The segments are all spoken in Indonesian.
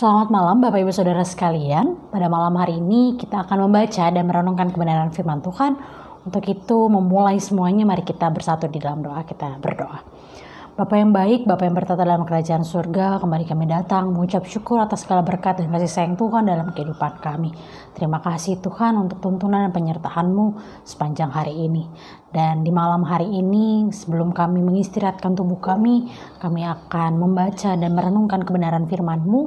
Selamat malam Bapak Ibu Saudara sekalian. Pada malam hari ini kita akan membaca dan merenungkan kebenaran firman Tuhan. Untuk itu memulai semuanya, mari kita bersatu di dalam doa. Kita berdoa. Bapa yang baik, Bapa yang bertata dalam kerajaan surga, kembali kami datang mengucap syukur atas segala berkat dan kasih sayang Tuhan dalam kehidupan kami. Terima kasih Tuhan untuk tuntunan dan penyertaan-Mu sepanjang hari ini. Dan di malam hari ini, sebelum kami mengistirahatkan tubuh kami akan membaca dan merenungkan kebenaran firman-Mu.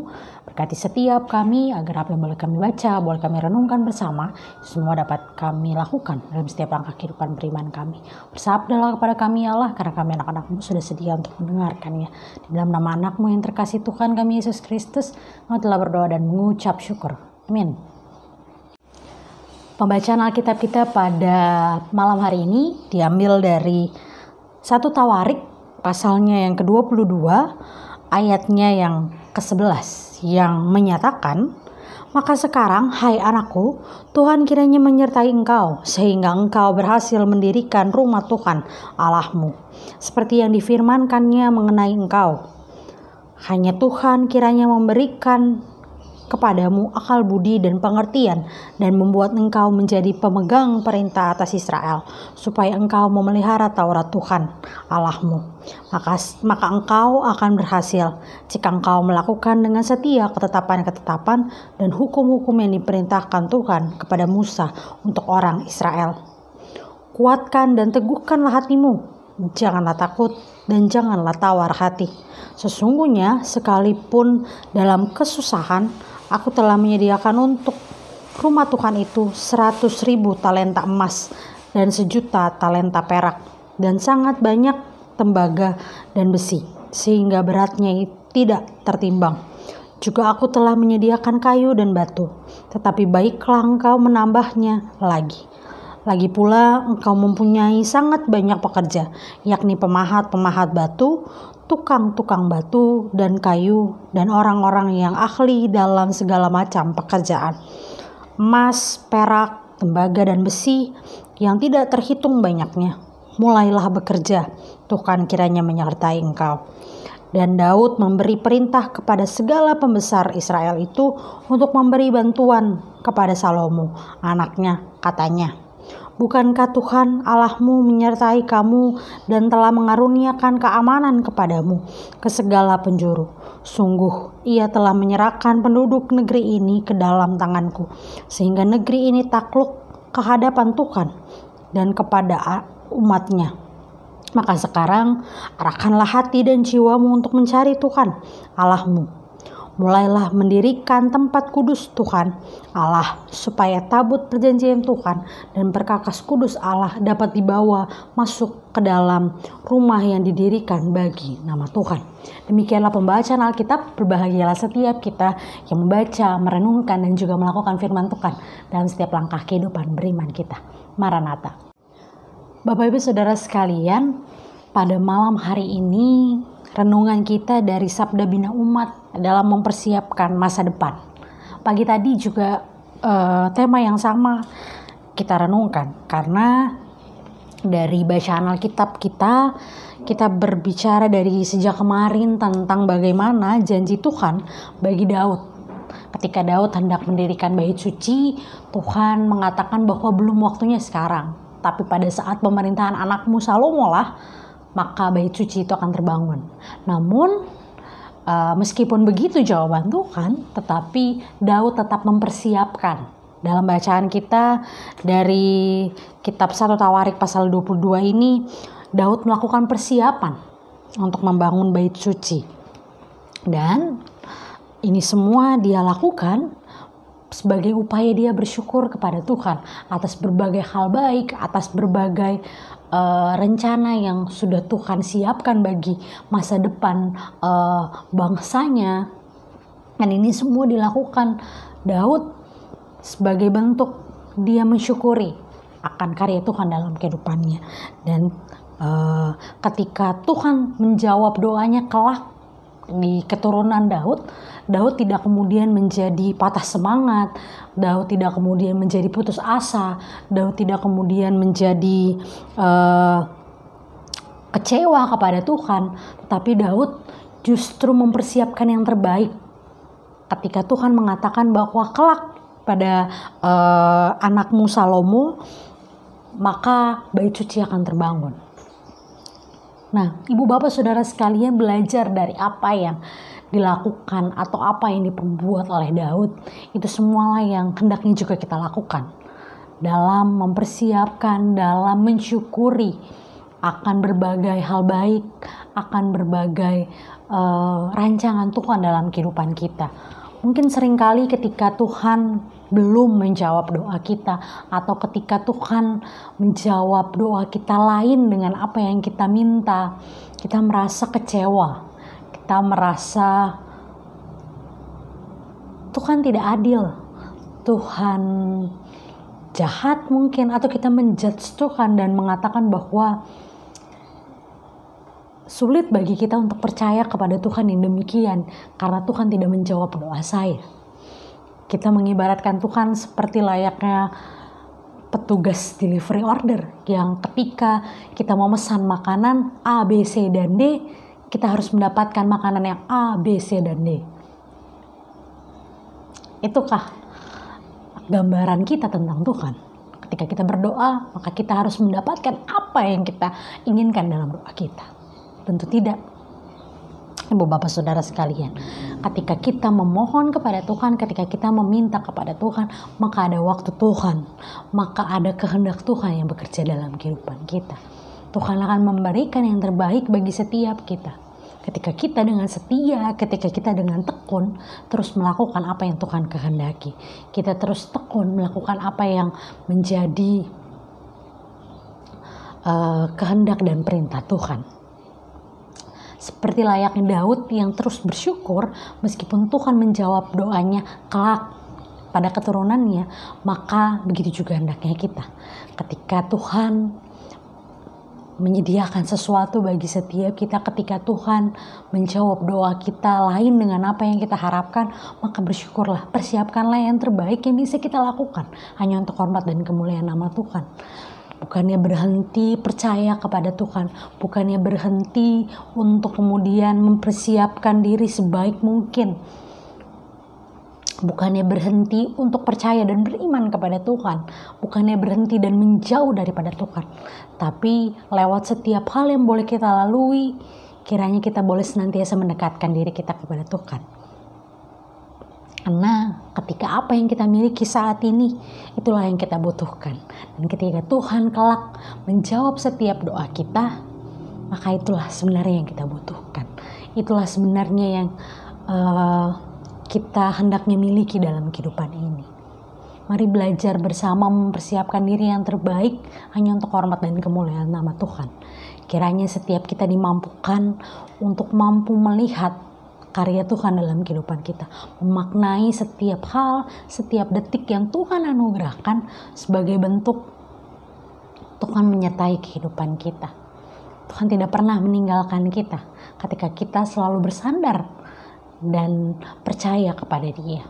Berkati setiap kami agar apa yang boleh kami baca, boleh kami renungkan bersama, semua dapat kami lakukan dalam setiap langkah kehidupan beriman kami. Bersabdalah kepada kami ya Allah, karena kami anak-anak-Mu sudah sedia untuk mendengarkannya. Di dalam nama anak-Mu yang terkasih Tuhan kami Yesus Kristus, kami telah berdoa dan mengucap syukur. Amin. Pembacaan Alkitab kita pada malam hari ini diambil dari 1 Tawarik pasalnya yang ke-22 ayatnya yang ke-11 yang menyatakan, "Maka sekarang hai anakku, Tuhan kiranya menyertai engkau sehingga engkau berhasil mendirikan rumah Tuhan Allahmu seperti yang difirmankannya mengenai engkau. Hanya Tuhan kiranya memberikan kepadamu akal budi dan pengertian dan membuat engkau menjadi pemegang perintah atas Israel supaya engkau memelihara Taurat Tuhan Allahmu. Maka engkau akan berhasil jika engkau melakukan dengan setia ketetapan-ketetapan dan hukum-hukum yang diperintahkan Tuhan kepada Musa untuk orang Israel. Kuatkan dan teguhkanlah hatimu, janganlah takut dan janganlah tawar hati. Sesungguhnya sekalipun dalam kesusahan, aku telah menyediakan untuk rumah Tuhan itu 100.000 talenta emas dan 1.000.000 talenta perak dan sangat banyak tembaga dan besi, sehingga beratnya tidak tertimbang. Juga aku telah menyediakan kayu dan batu, tetapi baiklah engkau menambahnya lagi. Lagi pula engkau mempunyai sangat banyak pekerja, yakni pemahat-pemahat batu, tukang-tukang batu dan kayu, dan orang-orang yang ahli dalam segala macam pekerjaan, emas, perak, tembaga dan besi yang tidak terhitung banyaknya. Mulailah bekerja, Tuhan kiranya menyertai engkau." Dan Daud memberi perintah kepada segala pembesar Israel itu untuk memberi bantuan kepada Salomo, anaknya, katanya, "Bukankah Tuhan Allahmu menyertai kamu dan telah mengaruniakan keamanan kepadamu ke segala penjuru? Sungguh ia telah menyerahkan penduduk negeri ini ke dalam tanganku, sehingga negeri ini takluk ke hadapan Tuhan dan kepada umatnya. Maka sekarang arahkanlah hati dan jiwamu untuk mencari Tuhan Allahmu. Mulailah mendirikan tempat kudus Tuhan Allah, supaya tabut perjanjian Tuhan dan perkakas kudus Allah dapat dibawa masuk ke dalam rumah yang didirikan bagi nama Tuhan." Demikianlah pembacaan Alkitab. Berbahagialah setiap kita yang membaca, merenungkan, dan juga melakukan firman Tuhan dalam setiap langkah kehidupan beriman kita. Maranatha. Bapak Ibu Saudara sekalian, pada malam hari ini renungan kita dari Sabda Bina Umat dalam mempersiapkan masa depan. Pagi tadi juga tema yang sama kita renungkan, karena dari bacaan Alkitab kita berbicara dari sejak kemarin tentang bagaimana janji Tuhan bagi Daud. Ketika Daud hendak mendirikan bait suci, Tuhan mengatakan bahwa belum waktunya sekarang, tapi pada saat pemerintahan anakmu Salomo lah, maka bait suci itu akan terbangun. Namun meskipun begitu jawaban Tuhan, tetapi Daud tetap mempersiapkan. Dalam bacaan kita dari kitab 1 Tawarik pasal 22 ini, Daud melakukan persiapan untuk membangun bait suci. Dan ini semua dia lakukan sebagai upaya dia bersyukur kepada Tuhan atas berbagai hal baik, atas berbagai rencana yang sudah Tuhan siapkan bagi masa depan bangsanya. Dan ini semua dilakukan Daud sebagai bentuk dia mensyukuri akan karya Tuhan dalam kehidupannya. Dan ketika Tuhan menjawab doanya kelak di keturunan Daud tidak kemudian menjadi patah semangat, Daud tidak kemudian menjadi putus asa, Daud tidak kemudian menjadi kecewa kepada Tuhan, tetapi Daud justru mempersiapkan yang terbaik ketika Tuhan mengatakan bahwa kelak pada anakmu Salomo, maka bait suci akan terbangun. Nah, ibu bapak saudara sekalian, belajar dari apa yang dilakukan atau apa yang diperbuat oleh Daud, itu semualah yang hendaknya juga kita lakukan dalam mempersiapkan, dalam mensyukuri akan berbagai hal baik, akan berbagai rancangan Tuhan dalam kehidupan kita. Mungkin seringkali ketika Tuhan belum menjawab doa kita, atau ketika Tuhan menjawab doa kita lain dengan apa yang kita minta, kita merasa kecewa, kita merasa Tuhan tidak adil, Tuhan jahat mungkin, atau kita menjudge Tuhan dan mengatakan bahwa sulit bagi kita untuk percaya kepada Tuhan yang demikian karena Tuhan tidak menjawab doa saya. Kita mengibaratkan Tuhan seperti layaknya petugas delivery order yang ketika kita mau memesan makanan A, B, C, dan D, kita harus mendapatkan makanan yang A, B, C, dan D. Itukah gambaran kita tentang Tuhan? Ketika kita berdoa, maka kita harus mendapatkan apa yang kita inginkan dalam doa kita. Tentu tidak. Ibu bapak saudara sekalian, ketika kita memohon kepada Tuhan, ketika kita meminta kepada Tuhan, maka ada waktu Tuhan, maka ada kehendak Tuhan yang bekerja dalam kehidupan kita. Tuhan akan memberikan yang terbaik bagi setiap kita. Ketika kita dengan setia, ketika kita dengan tekun terus melakukan apa yang Tuhan kehendaki, kita terus tekun melakukan apa yang menjadi kehendak dan perintah Tuhan. Seperti layaknya Daud yang terus bersyukur meskipun Tuhan menjawab doanya kelak pada keturunannya, maka begitu juga hendaknya kita. Ketika Tuhan menyediakan sesuatu bagi setiap kita, ketika Tuhan menjawab doa kita lain dengan apa yang kita harapkan, maka bersyukurlah, persiapkanlah yang terbaik yang bisa kita lakukan hanya untuk hormat dan kemuliaan nama Tuhan. Bukannya berhenti percaya kepada Tuhan, bukannya berhenti untuk kemudian mempersiapkan diri sebaik mungkin, bukannya berhenti untuk percaya dan beriman kepada Tuhan, bukannya berhenti dan menjauh daripada Tuhan, tapi lewat setiap hal yang boleh kita lalui, kiranya kita boleh senantiasa mendekatkan diri kita kepada Tuhan. Karena ketika apa yang kita miliki saat ini, itulah yang kita butuhkan. Dan ketika Tuhan kelak menjawab setiap doa kita, maka itulah sebenarnya yang kita butuhkan. Itulah sebenarnya yang kita hendaknya miliki dalam kehidupan ini. Mari belajar bersama mempersiapkan diri yang terbaik hanya untuk hormat dan kemuliaan nama Tuhan. Kiranya setiap kita dimampukan untuk mampu melihat karya Tuhan dalam kehidupan kita, memaknai setiap hal, setiap detik yang Tuhan anugerahkan sebagai bentuk Tuhan menyertai kehidupan kita. Tuhan tidak pernah meninggalkan kita ketika kita selalu bersandar dan percaya kepada Dia.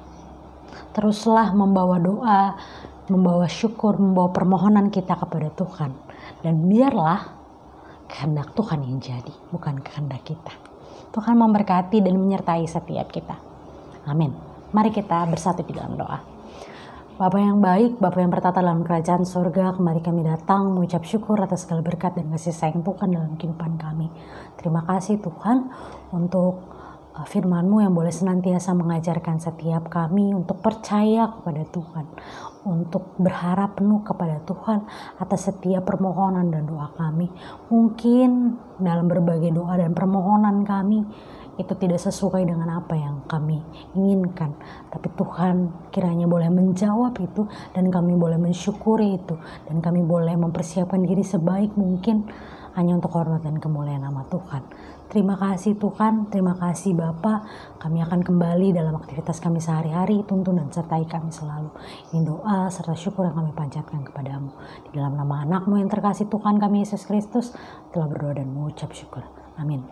Teruslah membawa doa, membawa syukur, membawa permohonan kita kepada Tuhan, dan biarlah kehendak Tuhan yang jadi, bukan kehendak kita. Tuhan memberkati dan menyertai setiap kita. Amin. Mari kita bersatu di dalam doa. Bapa yang baik, Bapa yang bertata dalam kerajaan surga, kemari kami datang mengucap syukur atas segala berkat dan kasih sayang Tuhan dalam kehidupan kami. Terima kasih Tuhan untuk firman-Mu yang boleh senantiasa mengajarkan setiap kami untuk percaya kepada Tuhan, untuk berharap penuh kepada Tuhan atas setiap permohonan dan doa kami. Mungkin dalam berbagai doa dan permohonan kami itu tidak sesuai dengan apa yang kami inginkan, tapi Tuhan kiranya boleh menjawab itu dan kami boleh mensyukuri itu, dan kami boleh mempersiapkan diri sebaik mungkin hanya untuk hormat dan kemuliaan nama Tuhan. Terima kasih Tuhan, terima kasih Bapa. Kami akan kembali dalam aktivitas kami sehari-hari, tuntun dan sertai kami selalu. Ini doa serta syukur yang kami panjatkan kepadamu. Di dalam nama anak-Mu yang terkasih Tuhan kami Yesus Kristus, telah berdoa dan mengucap syukur. Amin.